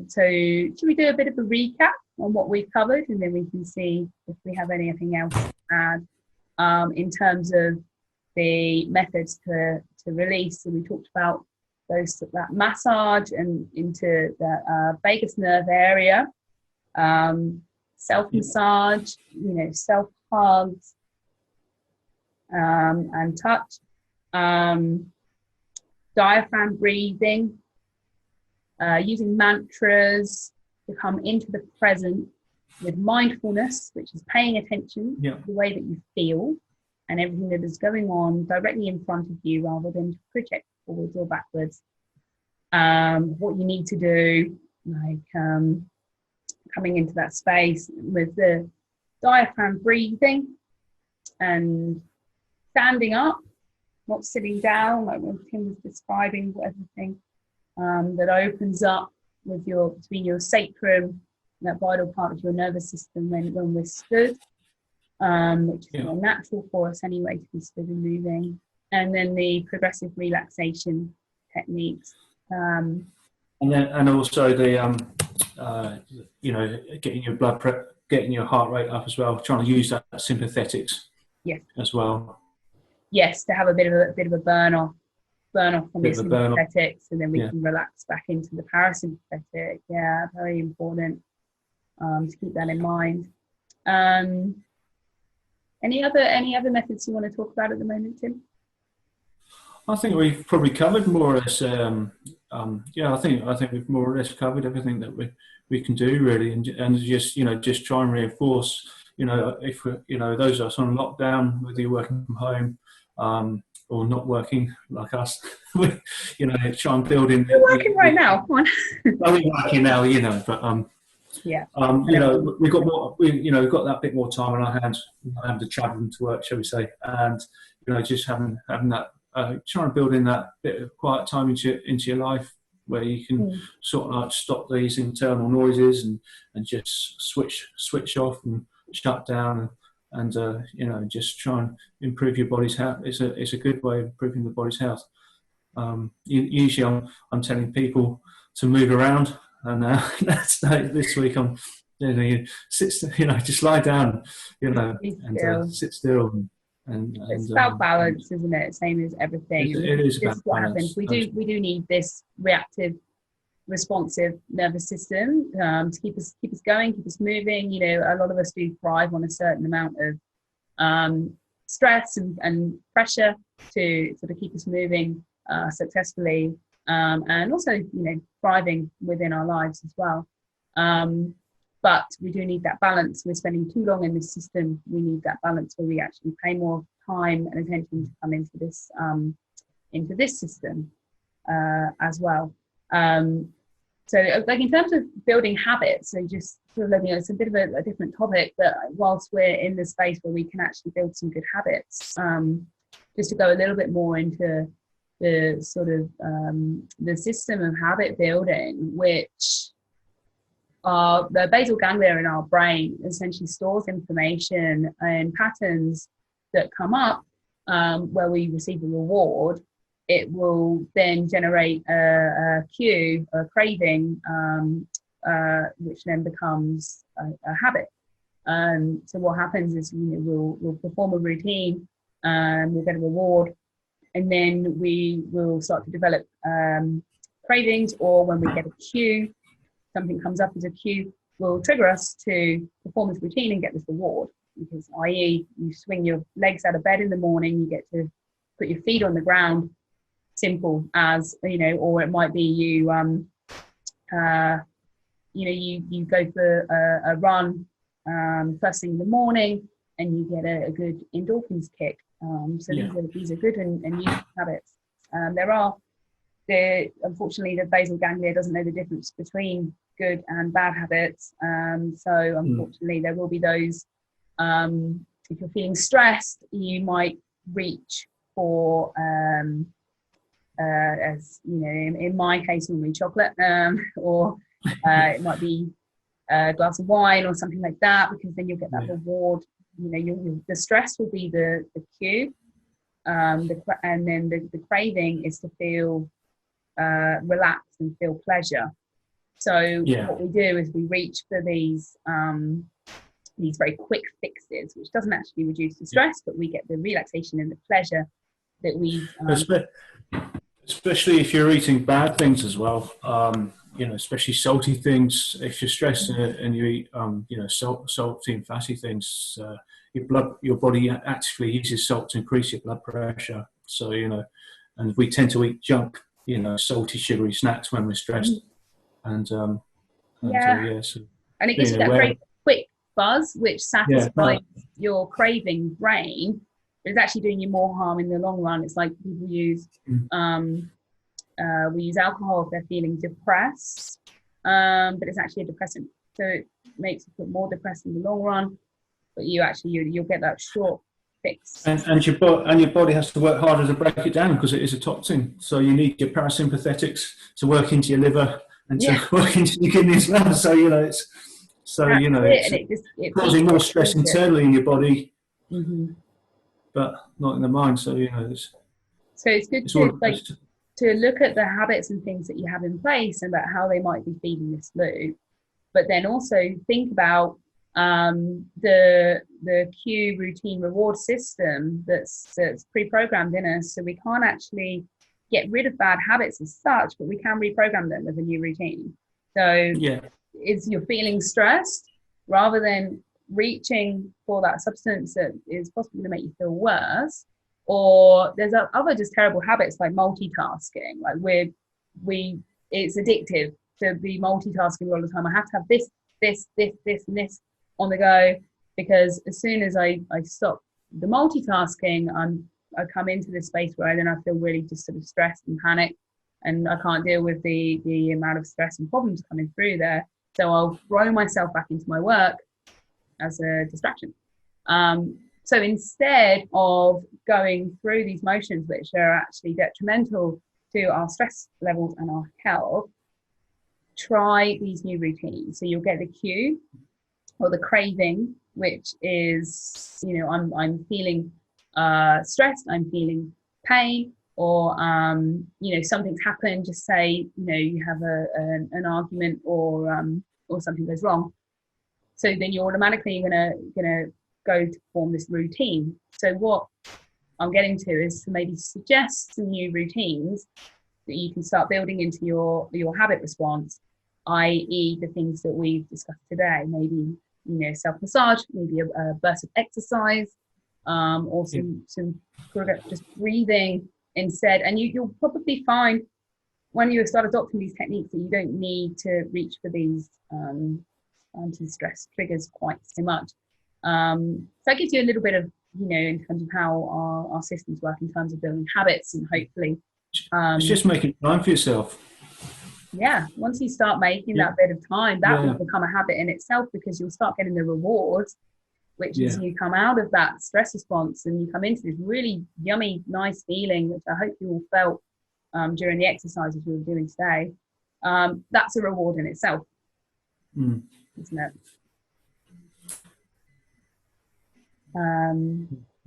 So should we do a bit of a recap on what we've covered, and then we can see if we have anything else to add in terms of the methods to release. So we talked about that massage and into the vagus nerve area, self-massage, self-hugs, and touch, diaphragm breathing, using mantras to come into the present with mindfulness, which is paying attention to the way that you feel and everything that is going on directly in front of you, rather than to project forwards or backwards. What you need to do, like coming into that space with the diaphragm breathing and standing up, not sitting down, like when Tim was describing everything that opens up with between your sacrum, that vital part of your nervous system when we're stood, which is more natural for us anyway to be stood and moving. And then the progressive relaxation techniques. And also the getting your blood pressure, getting your heart rate up as well, trying to use that sympathetics as well. Yes, to have a bit of a burn off from the sympathetics, and then we can relax back into the parasympathetic. Yeah, very important to keep that in mind. Any other methods you want to talk about at the moment, Tim? I think we've probably covered more or less. I think we've more or less covered everything that we can do really, and just try and reinforce. If those of us on lockdown, whether you're working from home or not working like us, try and build in. We're working right now. Come on. We're working now, but we've got more. We've got that bit more time on our hands, not having to travel to work, shall we say, and just having that. Try and build in that bit of quiet time into your life, where you can sort of like stop these internal noises and just switch off and shut down and just try and improve your body's health. It's a good way of improving the body's health. Usually I'm telling people to move around, and this week I'm just lie down, and sit still. And it's about balance, isn't it? Same as everything. It is about what balance. Happens. We do need this reactive, responsive nervous system to keep us going, keep us moving. A lot of us do thrive on a certain amount of stress and pressure to sort of keep us moving successfully, and also thriving within our lives as well. But we do need that balance. We're spending too long in this system. We need that balance where we actually pay more time and attention to come into this system as well. So like in terms of building habits, so just sort of it's a bit of a different topic, but whilst we're in the space where we can actually build some good habits, just to go a little bit more into the sort of the system of habit building, which the basal ganglia in our brain essentially stores information and patterns that come up where we receive a reward. It will then generate a cue, a craving, which then becomes a habit. So what happens is we'll perform a routine, we'll get a reward, and then we will start to develop cravings, or when we get a cue, something comes up as a cue, will trigger us to perform this routine and get this reward. Because, i.e., you swing your legs out of bed in the morning, you get to put your feet on the ground, simple as, or it might be you go for a run first thing in the morning, and you get a good endorphins kick. So these are good and useful habits. Unfortunately, the basal ganglia doesn't know the difference between good and bad habits. So unfortunately, there will be those, if you're feeling stressed, you might reach for, as in my case, normally chocolate, or it might be a glass of wine or something like that, because then you'll get that reward. The stress will be the cue, and then the craving is to feel relaxed and feel pleasure. So what we do is we reach for these very quick fixes, which doesn't actually reduce the stress, but we get the relaxation and the pleasure that we especially if you're eating bad things as well, especially salty things. If you're stressed and you eat salty and fatty things, your body actively uses salt to increase your blood pressure. So and we tend to eat junk, salty, sugary snacks when we're stressed. And so and it gives you that very quick buzz, which satisfies your craving brain. It's actually doing you more harm in the long run. It's like people use we use alcohol if they're feeling depressed, but it's actually a depressant, so it makes you feel more depressed in the long run. But you'll get that short fix. And your body has to work harder to break it down because it is a toxin. So you need your parasympathetics to work into your liver and to work into your kidneys now. So it's causing more stress internally in your body. But not in the mind. So it's good to look at the habits and things that you have in place and about how they might be feeding this loop, but then also think about the cue, routine, reward system that's pre-programmed in us. So we can't actually get rid of bad habits as such, but we can reprogram them with a new routine. So is you're feeling stressed, rather than reaching for that substance that is possibly going to make you feel worse, or there's other just terrible habits like multitasking. Like it's addictive to be multitasking all the time. I have to have this and this on the go, because as soon as I stop the multitasking, I come into this space where I feel really just sort of stressed and panicked, and I can't deal with the amount of stress and problems coming through there. So I'll throw myself back into my work as a distraction. So instead of going through these motions, which are actually detrimental to our stress levels and our health, try these new routines. So you'll get the cue or the craving, which is, I'm feeling stressed, I'm feeling pain, or something's happened. Just say, you have an argument or something goes wrong. So then you're automatically gonna go to form this routine. So what I'm getting to is to maybe suggest some new routines that you can start building into your habit response, i.e. the things that we've discussed today. Maybe self-massage, maybe a burst of exercise, or some just breathing instead. And you'll probably find when you start adopting these techniques that you don't need to reach for these anti-stress triggers quite so much. So that gives you a little bit of, in terms of how our systems work in terms of building habits, and hopefully it's just making time for yourself. Once you start making that bit of time, that will become a habit in itself, because you'll start getting the rewards, which is you come out of that stress response and you come into this really yummy, nice feeling, which I hope you all felt during the exercises we were doing today. That's a reward in itself, isn't it?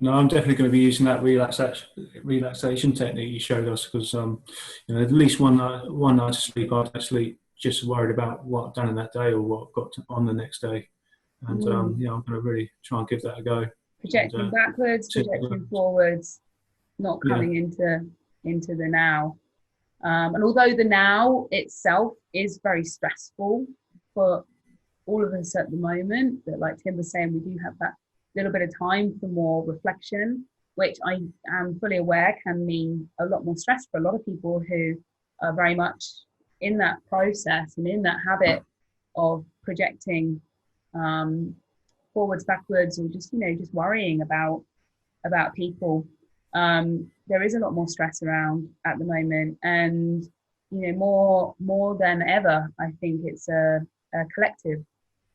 No, I'm definitely going to be using that relaxation technique you showed us, because at least one night of sleep, I'd actually just worried about what I've done in that day or what I've got on the next day, and I'm going to really try and give that a go. Projecting backwards, projecting forwards, not coming into the now. And although the now itself is very stressful for all of us at the moment, that, like Tim was saying, we do have that little bit of time for more reflection, which I am fully aware can mean a lot more stress for a lot of people who are very much in that process and in that habit of projecting forwards, backwards, or just worrying about people. There is a lot more stress around at the moment, and more than ever, I think it's a collective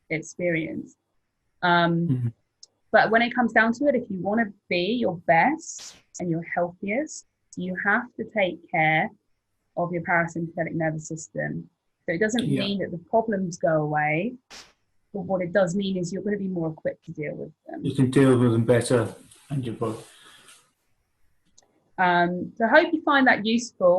experience. But when it comes down to it, if you want to be your best and your healthiest, you have to take care of your parasympathetic nervous system. So it doesn't mean that the problems go away, but what it does mean is you're going to be more equipped to deal with them. You can deal with them better, and your body. So I hope you find that useful.